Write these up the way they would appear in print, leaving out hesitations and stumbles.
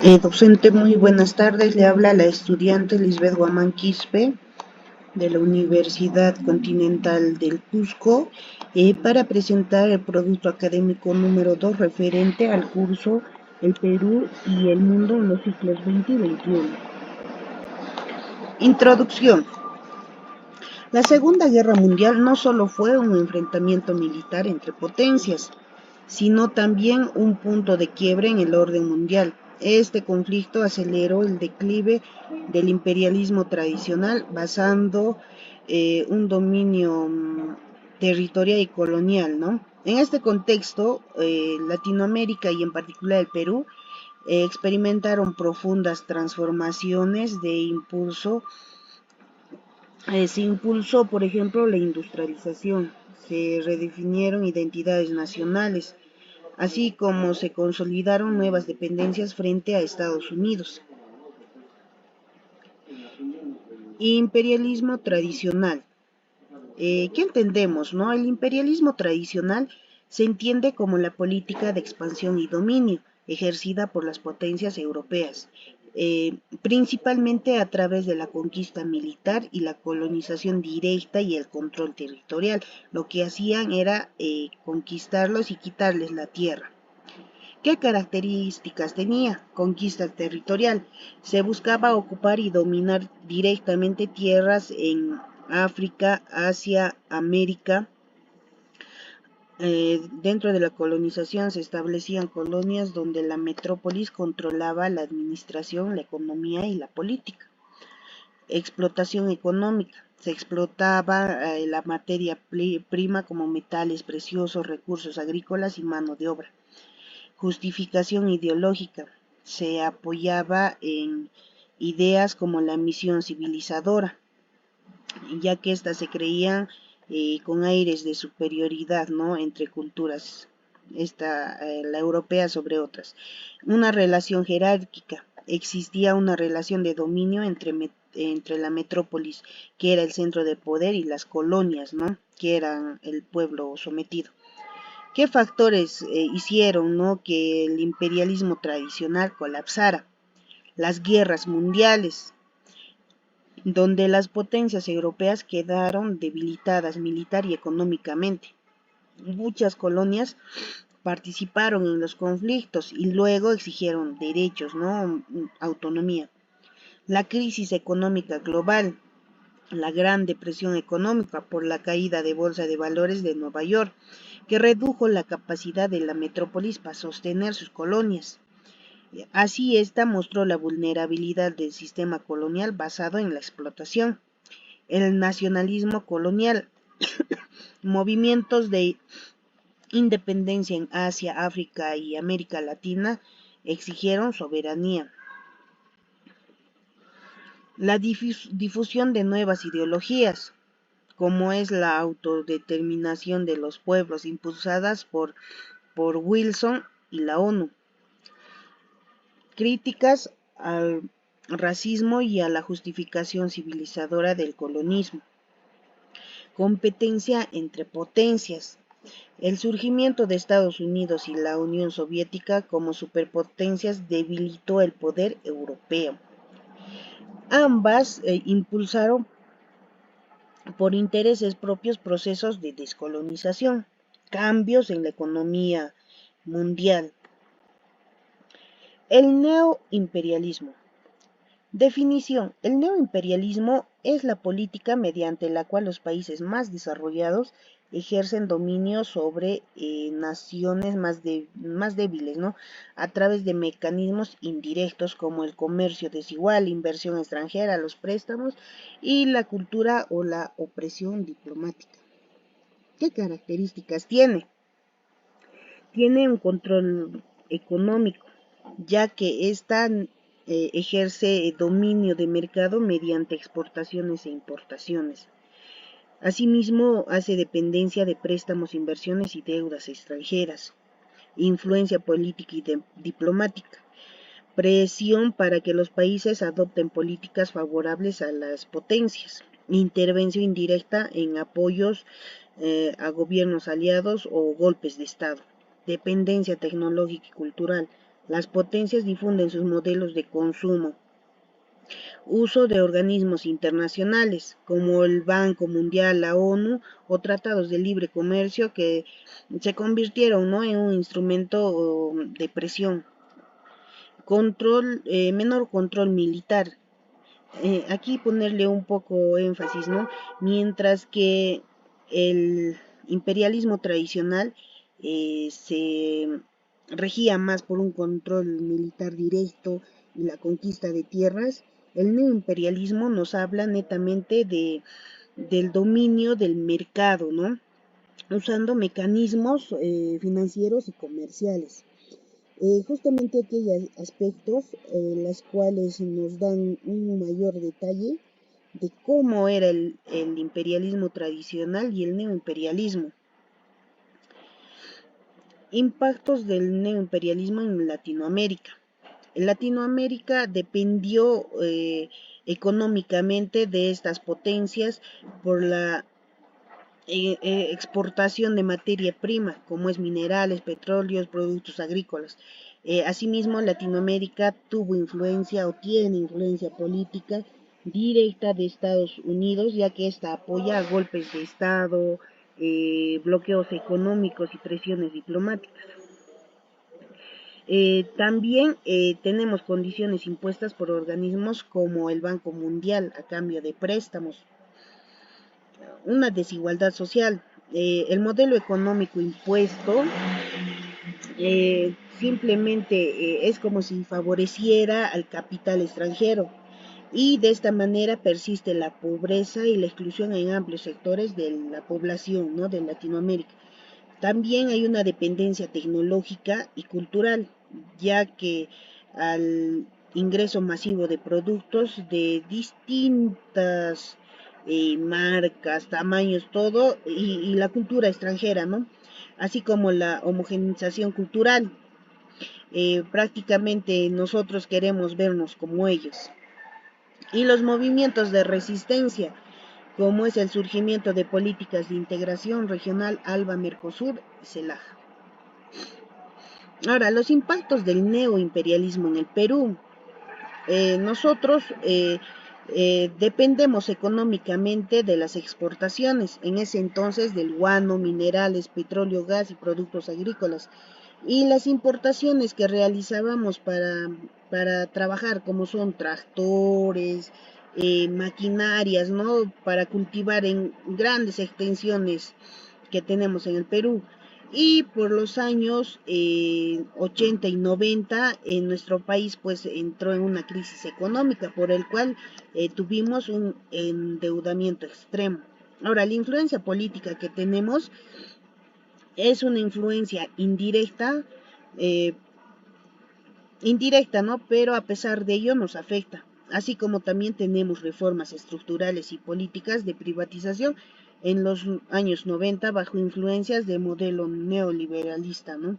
Docente, muy buenas tardes. Le habla la estudiante Lisbeth Guamán Quispe de la Universidad Continental del Cusco para presentar el producto académico número 2 referente al curso El Perú y el mundo en los siglos XX y XXI. Introducción. La Segunda Guerra Mundial no solo fue un enfrentamiento militar entre potencias, sino también un punto de quiebre en el orden mundial. Este conflicto aceleró el declive del imperialismo tradicional, basando un dominio territorial y colonial, ¿no? En este contexto, Latinoamérica y en particular el Perú experimentaron profundas transformaciones de impulso. Se impulsó, por ejemplo, la industrialización, se redefinieron identidades nacionales, así como se consolidaron nuevas dependencias frente a Estados Unidos. Imperialismo tradicional. ¿Qué entendemos, no? El imperialismo tradicional se entiende como la política de expansión y dominio ejercida por las potencias europeas, principalmente a través de la conquista militar y la colonización directa y el control territorial. Lo que hacían era conquistarlos y quitarles la tierra. ¿Qué características tenía? Conquista territorial. Se buscaba ocupar y dominar directamente tierras en África, Asia, América. Dentro de la colonización se establecían colonias donde la metrópolis controlaba la administración, la economía y la política. Explotación económica. Se explotaba la materia prima como metales preciosos, recursos agrícolas y mano de obra. Justificación ideológica. Se apoyaba en ideas como la misión civilizadora, ya que éstas se creían con aires de superioridad, ¿no?, entre culturas, la europea sobre otras. Una relación jerárquica. Existía una relación de dominio entre la metrópolis, que era el centro de poder, y las colonias, ¿no?, que eran el pueblo sometido. ¿Qué factores hicieron, ¿no?, que el imperialismo tradicional colapsara? Las guerras mundiales, donde las potencias europeas quedaron debilitadas militar y económicamente. Muchas colonias participaron en los conflictos y luego exigieron derechos, ¿no?, autonomía. La crisis económica global, la Gran Depresión económica por la caída de Bolsa de Valores de Nueva York, que redujo la capacidad de la metrópolis para sostener sus colonias. Así, esta mostró la vulnerabilidad del sistema colonial basado en la explotación. El nacionalismo colonial, movimientos de independencia en Asia, África y América Latina exigieron soberanía. La difusión de nuevas ideologías, como es la autodeterminación de los pueblos, impulsadas por Wilson y la ONU. Críticas al racismo y a la justificación civilizadora del colonialismo. Competencia entre potencias. El surgimiento de Estados Unidos y la Unión Soviética como superpotencias debilitó el poder europeo. Ambas impulsaron por intereses propios procesos de descolonización, cambios en la economía mundial. El neoimperialismo. Definición. El neoimperialismo es la política mediante la cual los países más desarrollados ejercen dominio sobre naciones más débiles, ¿no?, a través de mecanismos indirectos como el comercio desigual, inversión extranjera, los préstamos y la cultura o la opresión diplomática. ¿Qué características tiene? Tiene un control económico, ya que esta ejerce dominio de mercado mediante exportaciones e importaciones. Asimismo, hace dependencia de préstamos, inversiones y deudas extranjeras. Influencia política y diplomática. Presión para que los países adopten políticas favorables a las potencias. Intervención indirecta en apoyos a gobiernos aliados o golpes de Estado. Dependencia tecnológica y cultural. Las potencias difunden sus modelos de consumo. Uso de organismos internacionales como el Banco Mundial, la ONU o tratados de libre comercio que se convirtieron, ¿no?, en un instrumento de presión. Menor control militar. Aquí ponerle un poco énfasis, ¿no? Mientras que el imperialismo tradicional se regía más por un control militar directo y la conquista de tierras, el neoimperialismo nos habla netamente del dominio del mercado, ¿no?, usando mecanismos financieros y comerciales. Justamente aquellos aspectos los cuales nos dan un mayor detalle de cómo era el imperialismo tradicional y el neoimperialismo. Impactos del neoimperialismo en Latinoamérica. Latinoamérica dependió económicamente de estas potencias por la exportación de materia prima, como es minerales, petróleos, productos agrícolas. Asimismo, Latinoamérica tuvo influencia o tiene influencia política directa de Estados Unidos, ya que ésta apoya golpes de Estado, bloqueos económicos y presiones diplomáticas. También tenemos condiciones impuestas por organismos como el Banco Mundial a cambio de préstamos. Una desigualdad social. El modelo económico impuesto simplemente es como si favoreciera al capital extranjero y de esta manera persiste la pobreza y la exclusión en amplios sectores de la población, ¿no?, de Latinoamérica. También hay una dependencia tecnológica y cultural, ya que al ingreso masivo de productos de distintas marcas, tamaños, todo, y la cultura extranjera, ¿no?, así como la homogeneización cultural. Prácticamente nosotros queremos vernos como ellos. Y los movimientos de resistencia, como es el surgimiento de políticas de integración regional ALBA, Mercosur y CELAC. Ahora, los impactos del neoimperialismo en el Perú. Nosotros dependemos económicamente de las exportaciones, en ese entonces del guano, minerales, petróleo, gas y productos agrícolas. Y las importaciones que realizábamos para trabajar, como son tractores, maquinarias, ¿no?, para cultivar en grandes extensiones que tenemos en el Perú. Y por los años 80 y 90 en nuestro país pues entró en una crisis económica por el cual tuvimos un endeudamiento extremo. Ahora, la influencia política que tenemos es una influencia indirecta, ¿no?, pero a pesar de ello nos afecta, así como también tenemos reformas estructurales y políticas de privatización en los años 90 bajo influencias del modelo neoliberalista, ¿no?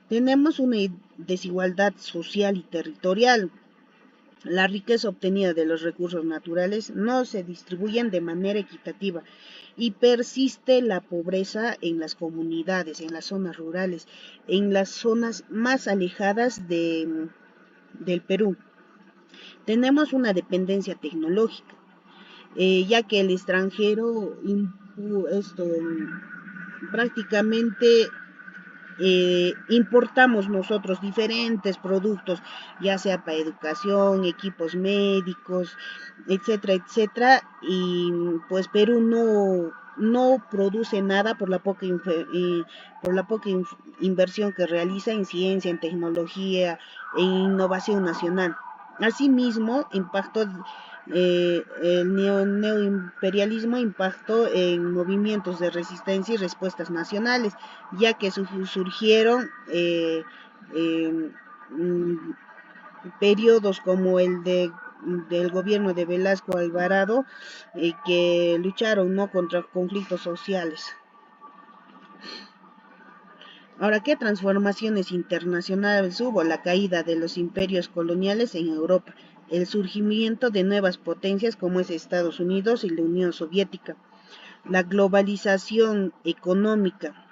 Tenemos una desigualdad social y territorial. La riqueza obtenida de los recursos naturales no se distribuyen de manera equitativa y persiste la pobreza en las comunidades, en las zonas rurales, en las zonas más alejadas del Perú. Tenemos una dependencia tecnológica, ya que el extranjero prácticamente importamos nosotros diferentes productos, ya sea para educación, equipos médicos, etcétera, etcétera, y pues Perú no produce nada por la poca inversión que realiza en ciencia, en tecnología, en innovación nacional. Asimismo, el neoimperialismo impactó en movimientos de resistencia y respuestas nacionales, ya que surgieron periodos como el del gobierno de Velasco Alvarado, que lucharon, ¿no?, contra conflictos sociales. Ahora, ¿qué transformaciones internacionales hubo? La caída de los imperios coloniales en Europa, el surgimiento de nuevas potencias como es Estados Unidos y la Unión Soviética, la globalización económica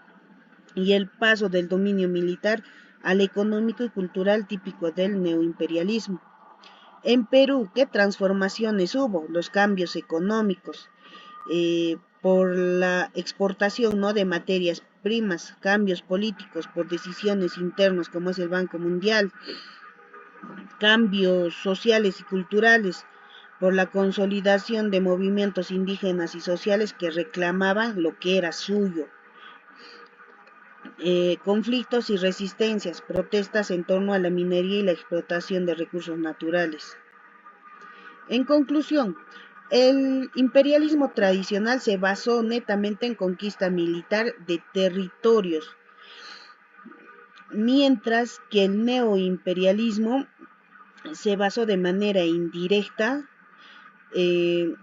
y el paso del dominio militar al económico y cultural típico del neoimperialismo. En Perú, ¿qué transformaciones hubo? Los cambios económicos, por la exportación, ¿no?, de materias primas, cambios políticos por decisiones internas como es el Banco Mundial, cambios sociales y culturales por la consolidación de movimientos indígenas y sociales que reclamaban lo que era suyo, conflictos y resistencias, protestas en torno a la minería y la explotación de recursos naturales. En conclusión, el imperialismo tradicional se basó netamente en conquista militar de territorios, mientras que el neoimperialismo se basó de manera indirecta en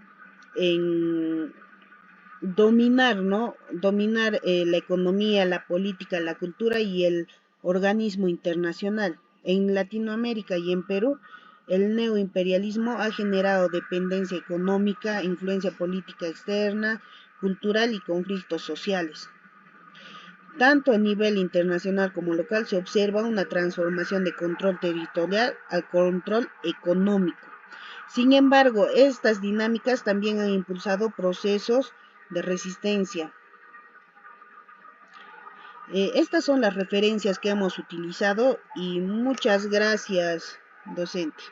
dominar, ¿no? Dominar la economía, la política, la cultura y el organismo internacional. En Latinoamérica y en Perú, el neoimperialismo ha generado dependencia económica, influencia política externa, cultural y conflictos sociales. Tanto a nivel internacional como local se observa una transformación de control territorial al control económico. Sin embargo, estas dinámicas también han impulsado procesos de resistencia. Estas son las referencias que hemos utilizado y muchas gracias, docente.